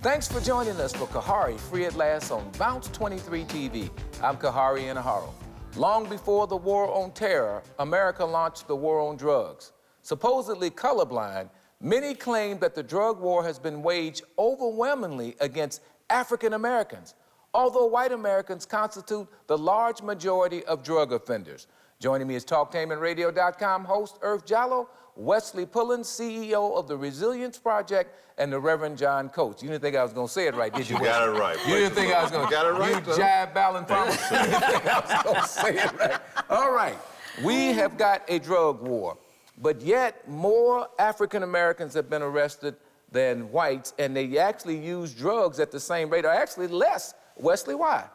Thanks for joining us for Khari, Free at Last on Bounce 23 TV. I'm Khari Inaharo. Long before the war on terror, America launched the war on drugs. Supposedly colorblind, many claim that the drug war has been waged overwhelmingly against African Americans, although white Americans constitute the large majority of drug offenders. Joining me is TalkTainmentRadio.com host Earth Jallow, Wesley Pullen, CEO of the Resilience Project, and the Reverend John Coates. You didn't think I was going to say it right, did you? You got it right. You didn't think I was going to. Got it right. You jive Ballin promise. You didn't think I was going to say it right. All right. We have got a drug war, but yet more African Americans have been arrested than whites, and they actually use drugs at the same rate, or actually less. Wesley, why?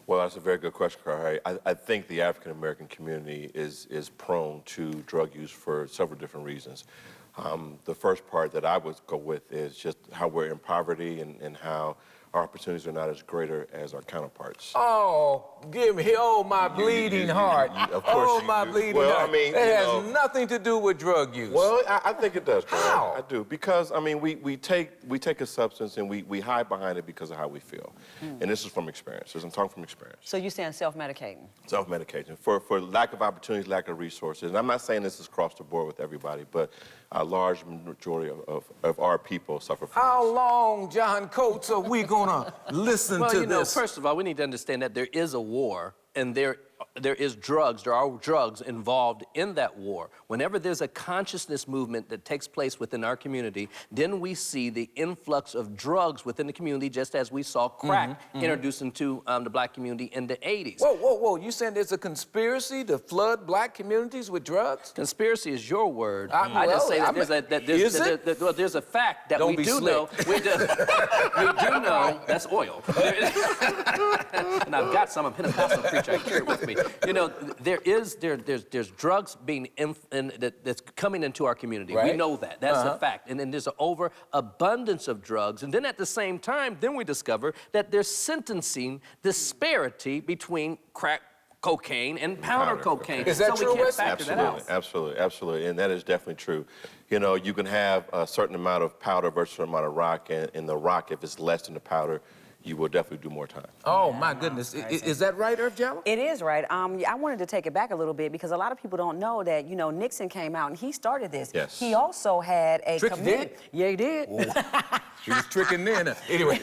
Well, that's a very good question, Khari. I think the African-American community is prone to drug use for several different reasons. The first part that I would go with is just how we're in poverty and how our opportunities are not as greater as our counterparts. Oh, give me, oh, my bleeding heart. Of course oh, my bleeding well, heart. I mean, it has nothing to do with drug use. Well, I think it does, Khari. How? I do, because, I mean, we take a substance and we hide behind it because of how we feel. And this is from experience. I'm talking from experience. So you're saying self-medicating? Self-medication. For lack of opportunities, lack of resources. And I'm not saying this is across the board with everybody, but a large majority of our people suffer from How this. long, John Coates, are we gonna listen to Well, you know, this? first of all, we need to understand that there is a war, and there are drugs involved in that war. Whenever there's a consciousness movement that takes place within our community, then we see the influx of drugs within the community, just as we saw crack introduced into the black community in the 80s. Whoa, whoa, whoa, you saying there's a conspiracy to flood black communities with drugs? Conspiracy is your word. I I just say that is it? well, there's a fact that Don't we be do slick. know. We do know that's oil. And I've got some. I'm a Pentecostal preacher. I carry it with me. You know, there's drugs being that's coming into our community. Right. We know that. That's a fact. And then there's an overabundance of drugs. And then at the same time, then we discover that there's sentencing disparity between crack cocaine and powder cocaine. Is that so true, we can't Wesley? factor that out. Absolutely, and that is definitely true. You know, you can have a certain amount of powder versus a certain amount of rock, and in the rock, if it's less than the powder, you will definitely do more time. Oh, my goodness. Is that right, Earth Jallow? It is right. I wanted to take it back a little bit because a lot of people don't know that, you know, Nixon came out and he started this. Yes. He also had a Tricky committee. did? Yeah, he did. She was tricking then. Anyway.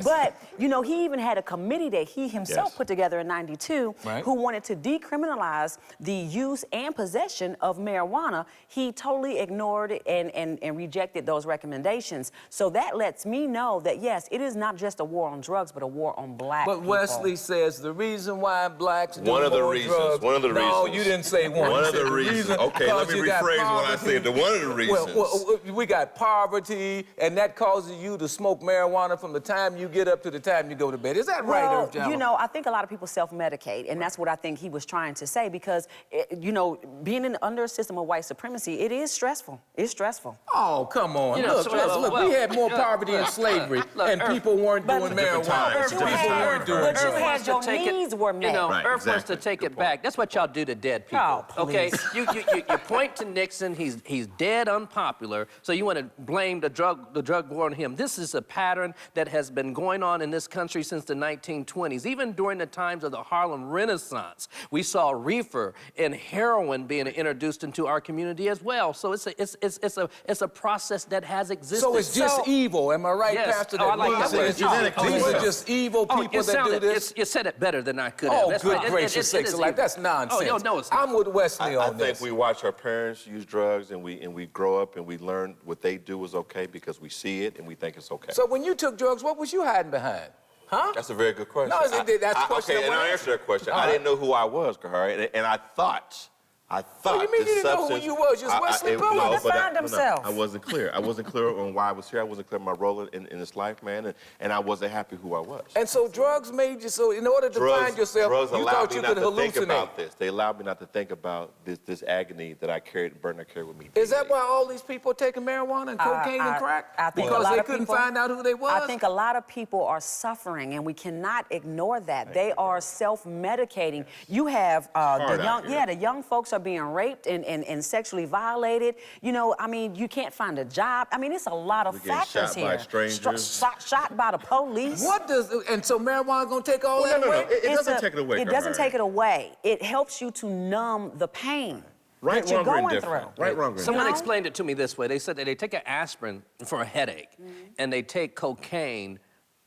But, you know, he even had a committee that he himself Yes. put together in '92 Right. who wanted to decriminalize the use and possession of marijuana. He totally ignored it and rejected those recommendations. So that lets me know that, yes, it is not just a war on drugs, but a war on black But people. Wesley says the reason why blacks do One of the more reasons. drugs. One of the No, reasons. you didn't say one. One You of said the reasons. reason Okay, let because me you got rephrase what I poverty. said. One of the reasons. Well, we got poverty, and that causes you to smoke marijuana from the time you get up to the time you go to bed. Is that right, Well, Earth Jallow? you know, I think a lot of people self-medicate, and that's what I think he was trying to say because, you know, being under a system of white supremacy, it is stressful. It's stressful. Oh, come on. You know, Look, we had more poverty and slavery, and people weren't doing marijuana. times. People weren't doing But you drugs. had your to take it- needs were met. You know, Right, Earth wants to exactly. take Good it back. That's what y'all do to dead people. Oh, okay? please. You point to Nixon. He's dead unpopular. So you want to blame the drug war on him. This is a pattern that has been going on in this country since the 1920s. Even during the times of the Harlem Renaissance, we saw reefer and heroin being introduced into our community as well. So it's a process that has existed. So it's just evil, am I right, Yes. Pastor? Oh, I like that word. These are just evil people that do this? You said it better than I could have. Oh, That's good right. gracious sakes! Like that's nonsense. Oh, no, it's not. I'm with Wesley I on think this. we watch our parents use drugs and we grow up and we learn what they do is okay because we see it and we think it's okay. So when you took drugs, what was you hiding behind? Huh? That's a very good question. No, that's the question Okay, I and wanna I'll answer. answer that question. All I right. didn't know who I was, Khari, and I thought What do you mean this you didn't know who substance- you was? You was Wesley Pullen. no, He but defined himself. I wasn't clear. I wasn't clear on why I was here. I wasn't clear on my role in this life, man, and I wasn't happy who I was. And so drugs made you, so in order to find yourself, drugs you allowed thought me you not could to think hallucinate. about this. They allowed me not to think about this agony that I carried, the burden I carried with me. Is that daily. why all these people are taking marijuana and cocaine and crack? I think a Because lot they of couldn't people- find out who they was? I think a lot of people are suffering, and we cannot ignore that. They are self-medicating. You have hard the out young, here. the young folks are being raped and sexually violated. You know, I mean, you can't find a job. I mean, it's a lot of factors here. Shot by strangers. Shot by the police. What does, and so marijuana gonna take all that No, away? it doesn't take it away. It doesn't take it away. It helps you to numb the pain Right, that you're wrong, or going indifferent. through. Right, wrong, or Someone indifferent. explained it to me this way. They said that they take an aspirin for a headache, and they take cocaine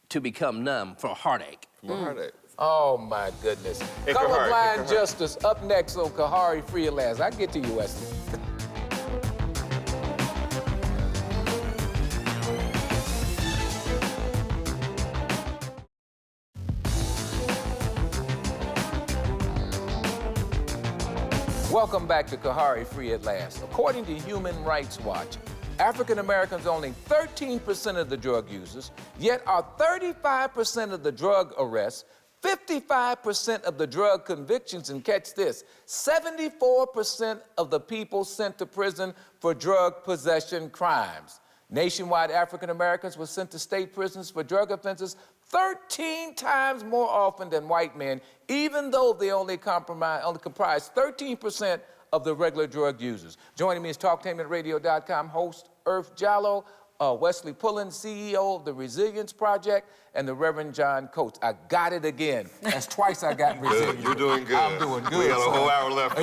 to become numb for a heartache. Heartache. Oh my goodness. Hey, Khari, Colorblind hey, Khari. Justice up next on Khari Free at Last. I get to you, Wesley. Welcome back to Khari Free at Last. According to Human Rights Watch, African Americans are only 13% of the drug users, yet are 35% of the drug arrests, 55% of the drug convictions, and catch this, 74% of the people sent to prison for drug possession crimes. Nationwide, African Americans were sent to state prisons for drug offenses 13 times more often than white men, even though they only comprise 13% of the regular drug users. Joining me is TalkTainmentRadio.com host Earth Jallow, Wesley Pullen, CEO of the Resilience Project, and the Reverend John Coates. I got it again. That's twice I got Resilience. You're doing good. I'm doing good. We got a whole hour left.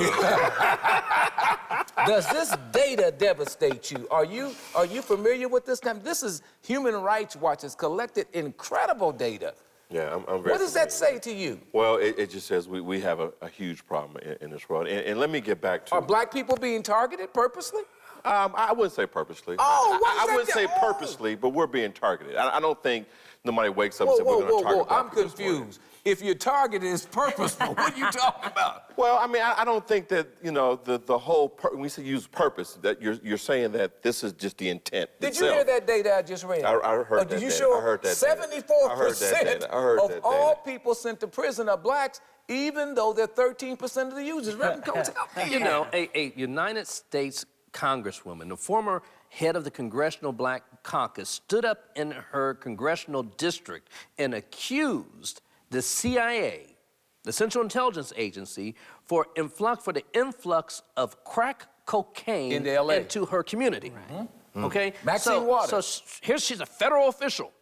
Does this data devastate you? Are you familiar with this? This is Human Rights Watch has collected incredible data. Yeah, I'm very What does that say to you? Well, it just says we have a huge problem in this world. And let me get back to... Are black people being targeted purposely? I wouldn't say purposely. Oh, what I does that wouldn't say mean? purposely, but we're being targeted. I don't think nobody wakes up and says, we're going to target black I'm people this morning. confused. If you're targeted, it's purposeful. What are you talking about? Well, I mean, I don't think that, you know, the whole, when we say use purpose, that you're saying that this is just the intent Did you hear that data I just read? I heard that Did you data. show I heard that 74% of data. all people sent to prison are blacks, even though they're 13% of the users? Reverend Coates, help me. You know, a United States Congresswoman, the former head of the Congressional Black Caucus, stood up in her congressional district and accused the CIA, the Central Intelligence Agency, for the influx of crack cocaine Into LA. into her community. Right. Okay? Maxine Waters. So she's a federal official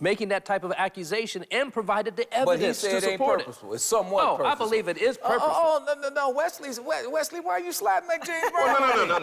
making that type of accusation and provided the But he evidence said to it ain't support it. purposeful. It's somewhat purposeful. I believe it is purposeful. No, Wesley, why are you sliding like James Brown? No,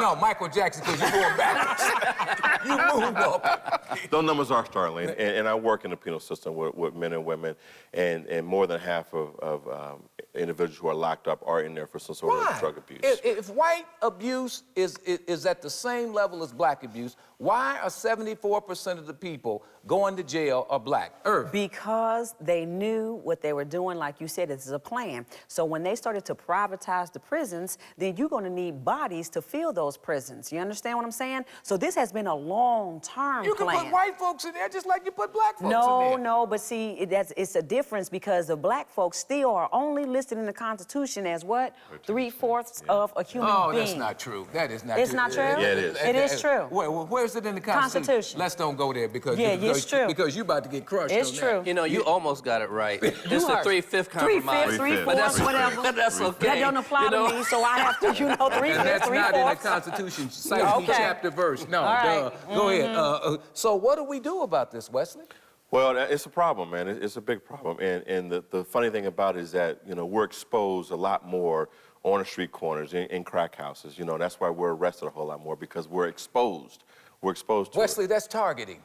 No, Michael Jackson, because you're going backwards. You moved up. Those numbers are startling, and I work in the penal system with men and women, and more than half of individuals who are locked up are in there for some sort of drug abuse. If white abuse is at the same level as black abuse, why are 74% of the people going to jail are black? Because they knew what they were doing, like you said, this is a plan. So when they started to privatize the prisons, then you're going to need bodies to fill those prisons. You understand what I'm saying? So this has been a long-term plan. You can put white folks in there just like you put black folks in there. No, but see, it's a difference because the black folks still are only listed in the Constitution as what? 3/4 of a human being. Oh, that's not true. That is not true. It's not true? Yeah, it is. It is true. Where's it in the Constitution? Let's don't go there because it's true. Because you're about to get crushed. It's on true. That. You know, you almost got it right. It's the 3/5 compromise. 3/5, But that's 3/4, whatever. That's okay. That don't apply to me, so I have to, 3/5, And that's 3/4. not in the Constitution. Cite me chapter, verse. No, All right. duh. Go ahead. So what do we do about this, Wesley? Well, it's a problem, man. It's a big problem. And the funny thing about it is that, you know, we're exposed a lot more on the street corners, in crack houses. You know, that's why we're arrested a whole lot more, because we're exposed. We're exposed to Wesley, it. that's targeting.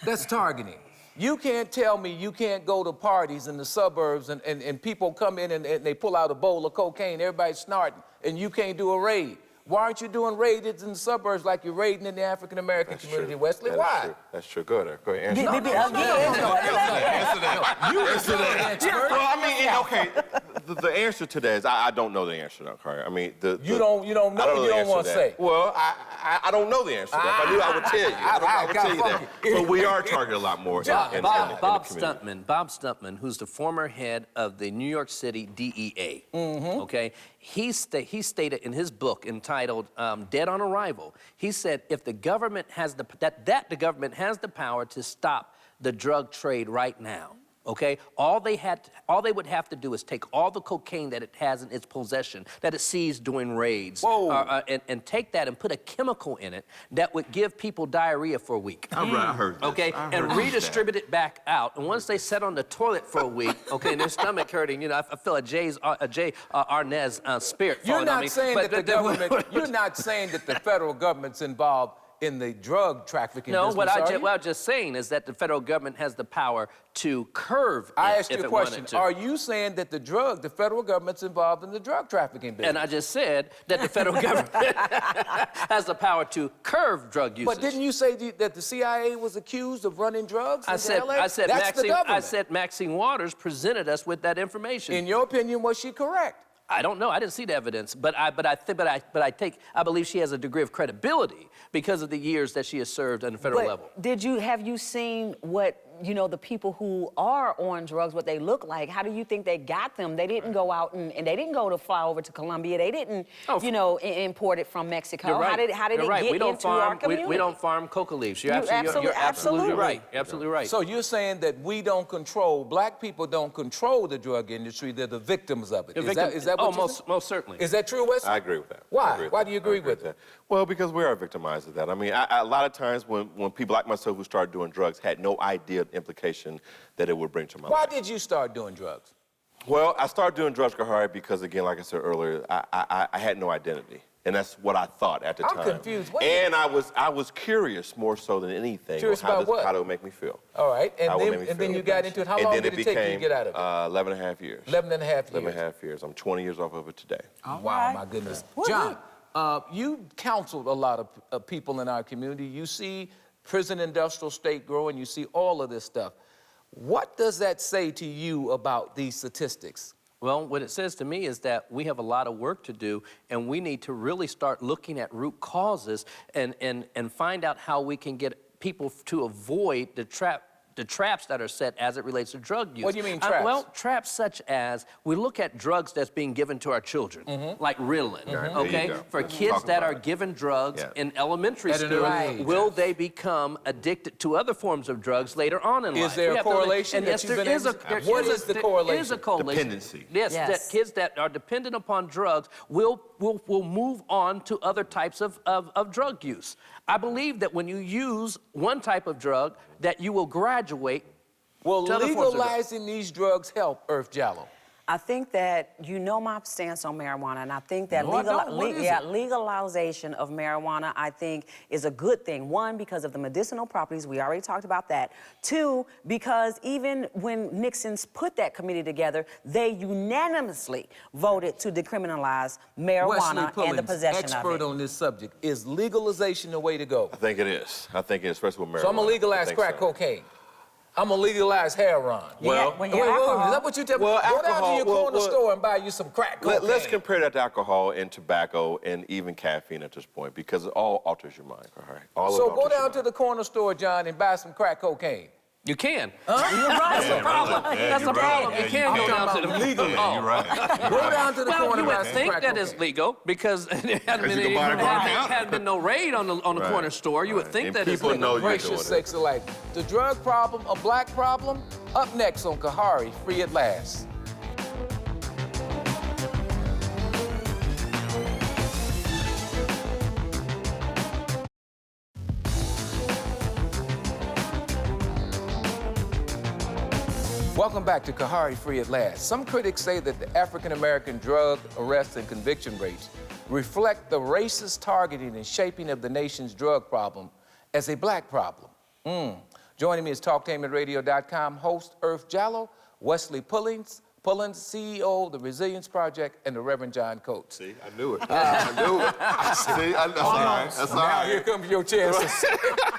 That's targeting. You can't tell me you can't go to parties in the suburbs and people come in and they pull out a bowl of cocaine, everybody's snorting, and you can't do a raid. Why aren't you doing raids in the suburbs like you're raiding in the African-American community, Wesley? Why? That's true. Go ahead, answer that. You answer that. Well, I mean, okay, the answer to that is I don't know the answer now, Khari. I mean, You don't know, I you don't want to say. Well, I don't know the answer to that. If I knew, I would tell you. I would tell you that. But we are targeted a lot more in the community. Bob Stuntman, who's the former head of the New York City DEA, okay, he stated in his book entitled Dead on Arrival, he said if the government has the government has the power to stop the drug trade right now, Okay, all they would have to do is take all the cocaine that it has in its possession, that it seized during raids, and take that and put a chemical in it that would give people diarrhea for a week. I heard this. Okay, and redistribute it back out. And once they sat on the toilet for a week, okay, and their stomach hurting, you know, I feel a Jay Arnaz spirit falling on me. You're not saying that the federal government's involved in the drug trafficking business, what I'm just saying is that the federal government has the power to curve I it asked if you a it question. wanted to. Are you saying that the federal government's involved in the drug trafficking business? And I just said that the federal government has the power to curve drug usage. But didn't you say that the CIA was accused of running drugs into LA? I said Maxine Waters presented us with that information. In your opinion, was she correct? I don't know. I didn't see the evidence, but I believe she has a degree of credibility because of the years that she has served on the federal level. Have you seen what, you know, the people who are on drugs, what they look like? How do you think they got them? They didn't go out and they didn't go to fly over to Colombia. They didn't, you know, import it from Mexico. You're right. How did it get into our community? We don't farm coca leaves. You're absolutely right. You're absolutely right. So you're saying that we don't control, black people don't control the drug industry, they're the victims of it. Is that what you're saying? Most certainly. Is that true, Wesley? I agree with that. Why? Why do you agree with that? Well, because we are victimized of that. I mean, a lot of times when people like myself who started doing drugs had no idea the implication that it would bring to my life. Why did you start doing drugs? Well, I started doing drugs, Khari, because, again, like I said earlier, I had no identity. And that's what I thought at the time. I'm confused. And I was curious more so than anything. Curious about what? How it would make me feel. All right. And then you got into it. How long did it take you to get out of it? 11 and a half years. 11 and a half years. 11 and a half years. I'm 20 years off of it today. Wow, my goodness. John, you counseled a lot of people in our community. You see prison industrial state growing. You see all of this stuff. What does that say to you about these statistics? Well, what it says to me is that we have a lot of work to do, and we need to really start looking at root causes and find out how we can get people to avoid the traps that are set as it relates to drug use. What do you mean traps? Well, traps such as we look at drugs that's being given to our children, like Ritalin, okay? For kids that are given drugs in elementary school, will they become addicted to other forms of drugs later on in life? Is there a correlation? Yes, there is a correlation. What is the correlation? There is a correlation. Dependency. Yes, that kids that are dependent upon drugs will move on to other types of drug use. I believe that when you use one type of drug, that you will graduate Will to other forms of drugs. legalizing these drugs help, Earth Jallow? I think that you know my stance on marijuana, and I think that legalization of marijuana, I think, is a good thing. One, because of the medicinal properties. We already talked about that. Two, because even when Nixon's put that committee together, they unanimously voted to decriminalize marijuana and the possession of it. expert on this subject. Is legalization the way to go? I think it is. I think it is, especially with marijuana. So I'm going to legalize crack cocaine. I'm going to legalize heroin. Well, wait, is that what you tell me? Well, go down to your corner well, store and buy you some crack cocaine. Let's compare that to alcohol and tobacco and even caffeine at this point, because it all alters your mind. All so go down to the corner store, John, and buy some crack cocaine. You can. That's the problem. That's the problem. You can go down to the legal. You're right. Go down to the corner. You would think that is legal because there hadn't been no raid on the corner store. You would think that it's legal. Gracious sakes alike. The drug problem, a black problem? Up next on Khari, Free at Last. Welcome back to Khari, Free at Last. Some critics say that the African-American drug arrest and conviction rates reflect the racist targeting and shaping of the nation's drug problem as a black problem. Joining me is TalkTainmentRadio.com host Earth Jallow, Wesley Pullins, CEO of the Resilience Project, and the Reverend John Coates. See, I knew it. I knew it. See, that's all right. That's all Now right. here comes your chance.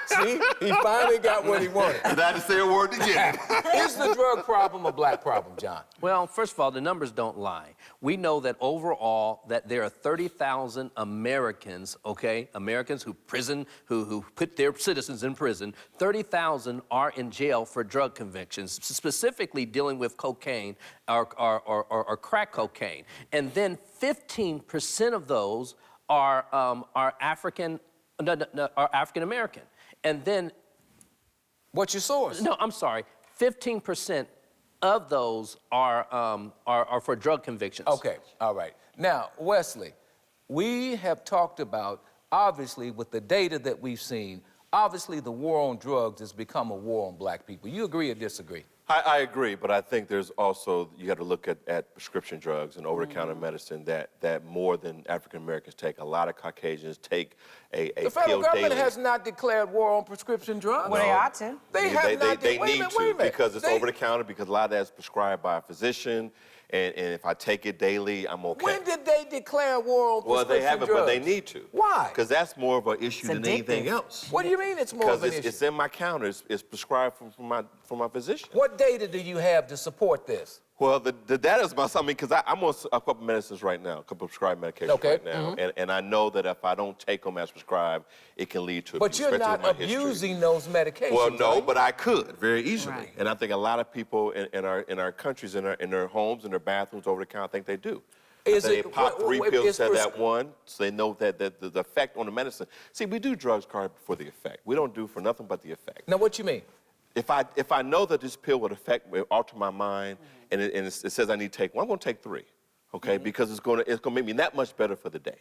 See, he finally got what he wanted. And I had to say a word to get it. Is the drug problem a black problem, John? Well, first of all, the numbers don't lie. We know that overall that there are 30,000 Americans, okay, Americans who put their citizens in prison. 30,000 are in jail for drug convictions, specifically dealing with cocaine or crack cocaine. And then 15% of those are African American. And then what's your source? No, I'm sorry. 15% of those are for drug convictions. Okay, all right. Now, Wesley, we have talked about, obviously, with the data that we've seen, obviously the war on drugs has become a war on black people. You agree or disagree? I agree, but I think there's also, you got to look at prescription drugs and over-the-counter medicine that more than African Americans take. A lot of Caucasians take a The federal pill government daily. has not declared war on prescription drugs. Well, they ought to. They have not. They Wait a need minute, to wait a minute. because it's They- over-the-counter, because a lot of that's prescribed by a physician, and if I take it daily, I'm okay. When did they declare war on Well, prescription they haven't, drugs? but they need to. Why? Because that's more of an issue than anything addictive. else. What do you mean it's more of Because an issue? it's in my counters. It's prescribed from my physician. What data do you have to support this? Well, the data is about something, because I'm on a couple medicines right now, a couple prescribed medications Okay. right now, and I know that if I don't take them as prescribed, it can lead to But abuse, you're especially not with my history. abusing those medications. Well, no, right? but I could very easily, Right. and I think a lot of people in our countries, in their homes, in their bathrooms, over the counter, think they do. Is They it- pop what- 3 what- pills is instead of pres- that one, so they know that the effect on the medicine. See, we do drugs, Khari, for the effect. We don't do for nothing but the effect. Now, what you mean? If I know that this pill would alter my mind, and it says I need to take one, I'm going to take 3, okay? Because it's going to make me that much better for the day,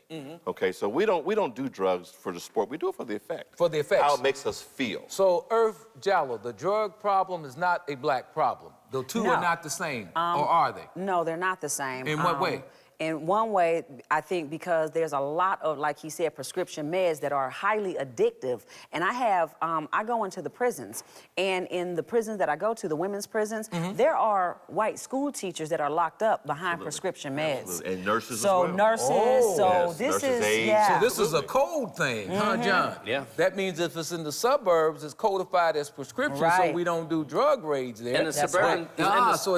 okay? So we don't do drugs for the sport. We do it for the effect. For the effects. How it makes us feel. So, Earth Jallo, the drug problem is not a black problem. The two No. are not the same, or are they? No, they're not the same. In what way? In one way, I think because there's a lot of, like he said, prescription meds that are highly addictive. And I go into the prisons, and in the prisons that I go to, the women's prisons, there are white school teachers that are locked up behind prescription meds. Absolutely. And nurses as So well. nurses, Oh. so Yes, this nurses, is, aides. yeah. So this is a code thing, huh, John? Yeah. That means if it's in the suburbs, it's codified as prescription, so Right. we don't do drug raids there. And the That's suburban, right. So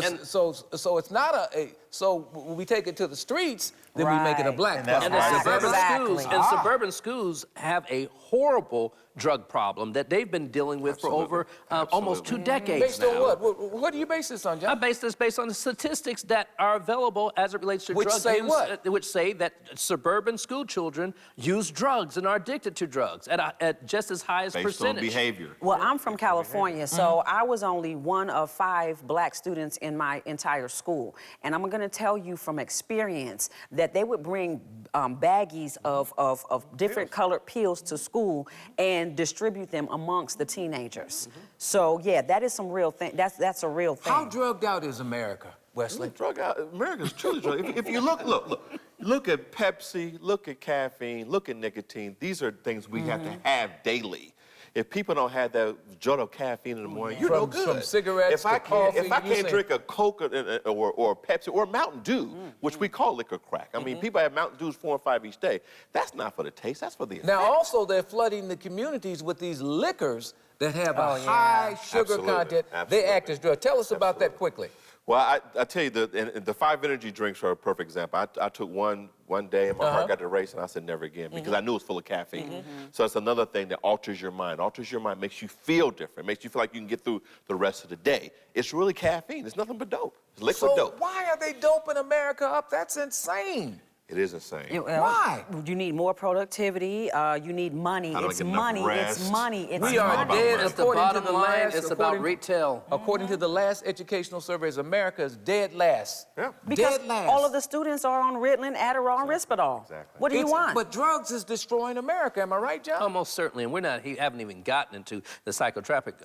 it's not so when we take it to the streets, then we make it a Right. black And that's problem. And the Right. suburban Exactly. schools and suburban schools have a horrible drug problem that they've been dealing with for over almost 2 decades Based now. on what? What do you base this on, I John? base this based on the statistics that are available as it relates to Which drug say use, what? which say that suburban school children use drugs and are addicted to drugs at just as high as Based percentage. on behavior. Well, I'm from California, so I was only one of 5 black students in my entire school. And I'm gonna tell you from experience that they would bring baggies of different colored pills to school and distribute them amongst the teenagers. So yeah, that is some real thing. That's a real thing. How drugged out is America, Wesley? Drug out. America's truly drug. If you look at Pepsi, look at caffeine, look at nicotine. These are things we have to have daily. If people don't have that jolt of caffeine in the morning, you're no good. From cigarettes if I to can't, coffee, if I you can't say- drink a Coke or Pepsi or Mountain Dew, which we call liquor crack. I mean, people have Mountain Dews 4 and 5 each day. That's not for the taste. That's for the effect. Now, also, they're flooding the communities with these liquors that have a yeah. high sugar Absolutely, content. They absolutely. act as drugs. Tell us about that quickly. Well, I tell you, the 5 energy drinks are a perfect example. I took one day and my heart got to race, and I said never again because I knew it was full of caffeine. So it's another thing that alters your mind. Alters your mind, makes you feel different, makes you feel like you can get through the rest of the day. It's really caffeine. It's nothing but dope. It's liquid So dope. why are they doping America up? That's insane. It is insane. Why? You need more productivity. You need money. I don't It's get enough money. It's rest. money. It's We are money. dead. It's the According to bottom the line. last- It's about according- retail. According to the last educational surveys, America is dead last. Yeah. Because Dead last. all of the students are on Ritalin, Adderall, and Risperdal. Exactly. What do you want? But drugs is destroying America. Am I right, John? Almost certainly, and haven't even gotten into the psychotropic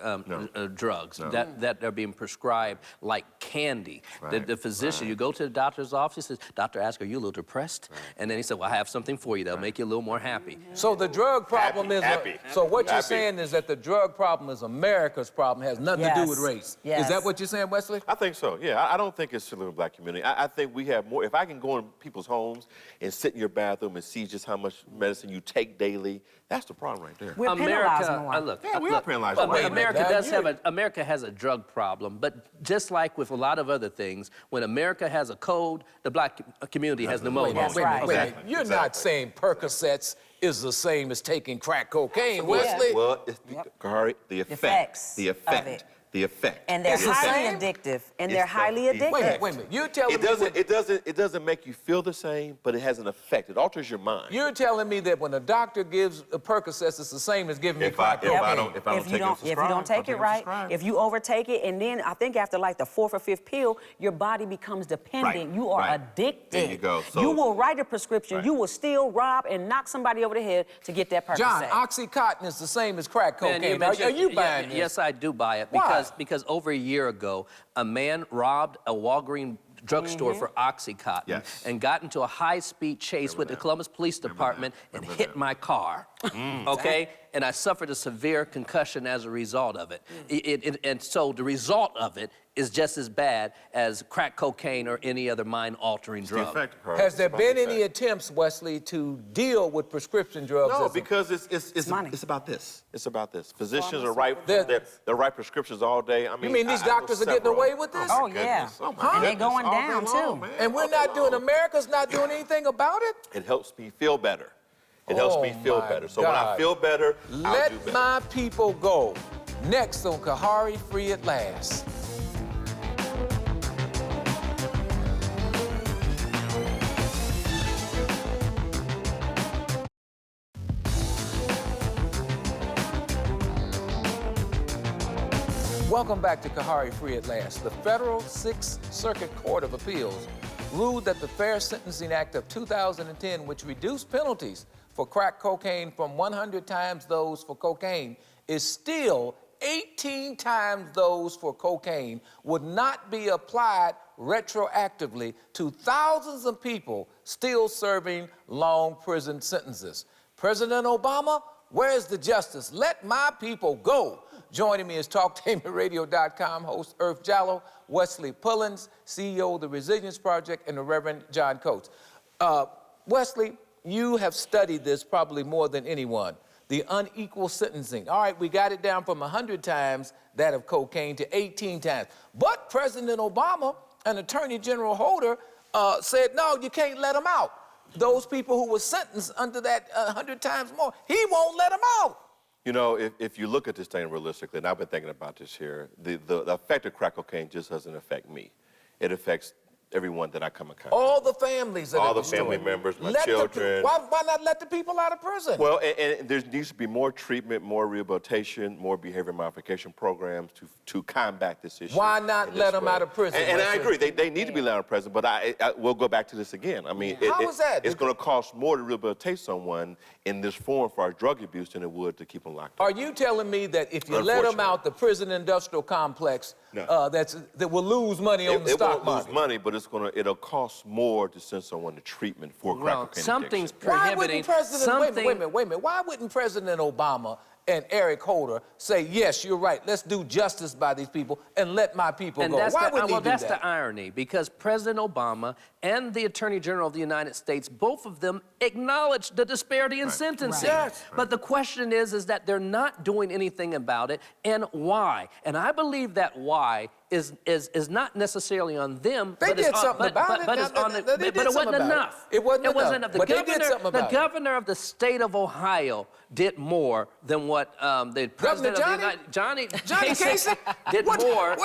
drugs that are being prescribed like candy. The physician, you go to the doctor's office, he says, "Doctor, ask, are you a little depressed?" And then he said, "Well, I have something for you that'll make you a little more happy." So the drug problem Happy. So what you're Happy. saying is that the drug problem is America's problem, has nothing to do Yes. with race. Yes. Is that what you're saying, Wesley? I think so, yeah. I don't think it's to the black community. I think we have more. If I can go in people's homes and sit in your bathroom and see just how much medicine you take daily, that's the problem right there. We're penalized more. Look, Yeah, we are look, penalized but more. America Now, does you- have America has a drug problem, but just like with a lot of other things, when America has a cold, the black community has pneumonia. That's Wait a minute, right. wait a Exactly, minute. You're not exactly. saying Percocets is the same as taking crack cocaine, Wesley. Well, it's Khari, the effect. Effects The of effect. it. The effect. And they're It's the highly same? addictive. And It's they're the highly effect. addictive. Wait a minute. You're telling It me doesn't, it doesn't make you feel the same, but it has an effect. It alters your mind. you're telling me that when a doctor gives a Percocet, it's the same as giving me crack if I cocaine. don't take it If you don't take it right, if you overtake it, and then I think after like the 4th or 5th pill, your body becomes dependent. Right, You are right. addicted. There you go. So- you will write a prescription. Right. You will steal, rob, and knock somebody over the head to get that Percocet. John, Oxycontin is the same as crack Man, cocaine. Are mentioned- you buying this? Yes, I do buy it Why? because over a year ago, a man robbed a Walgreens drugstore for Oxycontin Yes. and got into a high-speed chase with the Columbus Police Department and hit my car. Okay? And I suffered a severe concussion as a result of it. And so the result of it is just as bad as crack cocaine or any other mind-altering The drug. effect, Khari. Has there It's about the been any effect. attempts, Wesley, to deal with prescription drugs? No, as a- because it's money. it's about this. It's about this. Physicians are right. They're- They write prescriptions all day. I mean, You mean these I know doctors are getting several. away with this? Oh, my yeah. goodness. Oh, my And they're goodness. going All day down, long, too. man. And we're All day not doing, long. America's not doing anything about it? It helps me feel better. It helps Oh, me feel my better. So when I God. feel better, I'll do Let better. my people go. Next on Khari Free at Last. Welcome back to Khari Free at Last. The Federal Sixth Circuit Court of Appeals ruled that the Fair Sentencing Act of 2010, which reduced penalties for crack cocaine from 100 times those for cocaine, is still 18 times those for cocaine, would not be applied retroactively to thousands of people still serving long prison sentences. President Obama, where's the justice? Let my people go. Joining me is TalkTainmentRadio.com host Irv Jallow, Wesley Pullins, CEO of the Resilience Project, and the Reverend John Coates. Wesley, you have studied this probably more than anyone, the unequal sentencing. All right, we got it down from 100 times that of cocaine to 18 times. But President Obama and Attorney General Holder said, no, you can't let them out. Those people who were sentenced under that 100 times more, he won't let them out. You know, if you look at this thing realistically, and I've been thinking about this here, the effect of crack cocaine just doesn't affect me. It affects everyone that I come in contact with. All the families that All are the destroyed. family members, my Let the children. why not let the people out of prison? Well, and there needs to be more treatment, more rehabilitation, more behavior modification programs to combat this issue. Why not in this let 'em way. out of prison, And I Wesley? agree, they need to be let out of prison, but we'll go back to this again. I mean, How is that? It's going to cost more to rehabilitate someone in this form for our drug abuse than it would to keep them locked up. Are you telling me that if you let them out, the prison industrial complex No. that will lose money on the It stock won't lose market? money, but it'll cost more to send someone to treatment for crack Well, cocaine something's addiction. Why prohibiting wouldn't President, something. wait a minute. Why wouldn't President Obama and Eric Holder say, yes, you're right, let's do justice by these people and let my people And go? that's Why the, wouldn't well, he do that's that? the irony, because President Obama and the Attorney General of the United States, both of them acknowledged the disparity in sentencing. Right. Yes. But the question is that they're not doing anything about it, and why? And I believe that why is not necessarily on them. They but did it's on, something about it. But, Now, it's on the, they did but it something wasn't about it. enough. It wasn't enough. but they did something about the it. governor of the state of Ohio did more than what the president of the United Johnny Kasich Kasich? did What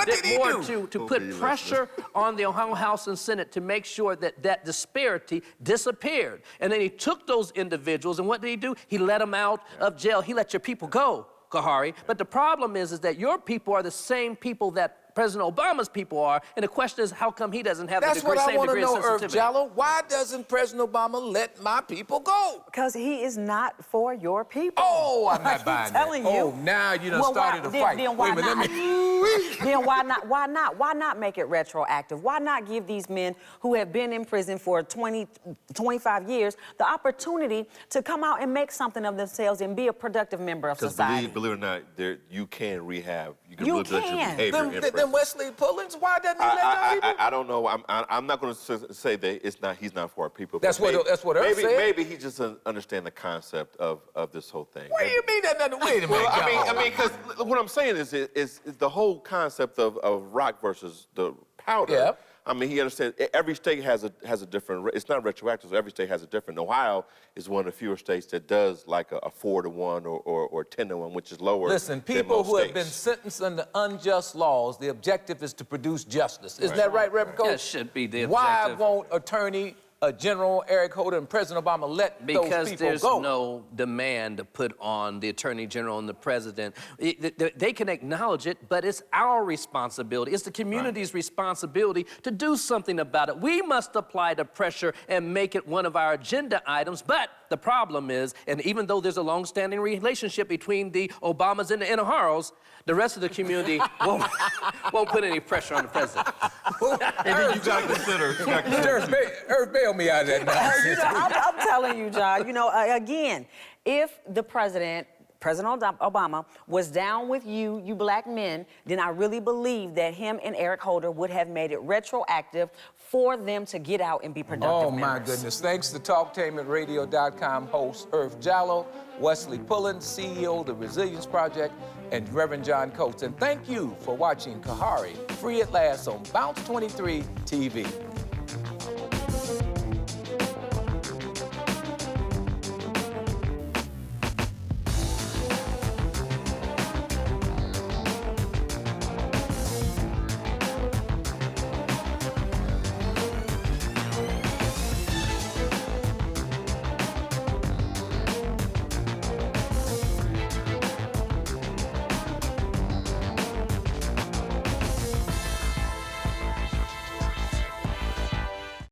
did did he more do? to put pressure on the Ohio House and Senate to make sure that that disparity disappeared. And then he took those individuals, and what did he do? He let them out of jail. He let your people go, Khari. But the problem is that your people are the same people that President Obama's people are, and the question is, how come he doesn't have That's the degree, what I same want to degree of know, Irv sensitivity? Jallow. Why doesn't President Obama let my people go? Because he is not for your people. Oh, I'm not I'm buying telling that. you. Oh, now you done Well, started a fight. Then why Wait a minute, not? let me... Then why not? Why not? Why not make it retroactive? Why not give these men who have been in prison for 20, 25 years the opportunity to come out and make something of themselves and be a productive member of Because society? believe it or not, you can rehab. You can You rehabilitate your can. behavior in Then prison. Wesley Pullins, why doesn't he let our people? I don't know. I'm not going to say that he's not for our people. That's but what Irv said. Maybe he just doesn't understand the concept of this whole thing. What do you mean that nothing? Wait a minute. Well, I y'all. mean, because what I'm saying is the whole concept of rock versus the powder. Yep. I mean, he understands every state has a different. It's not retroactive. So every state has a different. Ohio is one of the fewer states that does like a 4-to-1 or 10-to-1, which is lower. Listen, people who have been sentenced under unjust laws, the objective is to produce justice. Isn't that right, Reverend Coach? That should be the objective. Why won't Attorney General Eric Holder and President Obama let those people go? Because there's no demand to put on the Attorney General and the President. They can acknowledge it, but it's our responsibility. It's the community's responsibility to do something about it. We must apply the pressure and make it one of our agenda items. But the problem is, and even though there's a long-standing relationship between the Obamas and the Inaharos, the rest of the community won't put any pressure on the President. And then you got to consider. Earth, bail me out of that nonsense. I'm telling you, John, again, if the President Obama was down with you black men, then I really believe that him and Eric Holder would have made it retroactive for them to get out and be productive members. My goodness. Thanks to TalkTainmentRadio.com host Irv Jallo, Wesley Pullen, CEO of the Resilience Project, and Reverend John Coates. And thank you for watching Khari, free at last on Bounce 23 TV.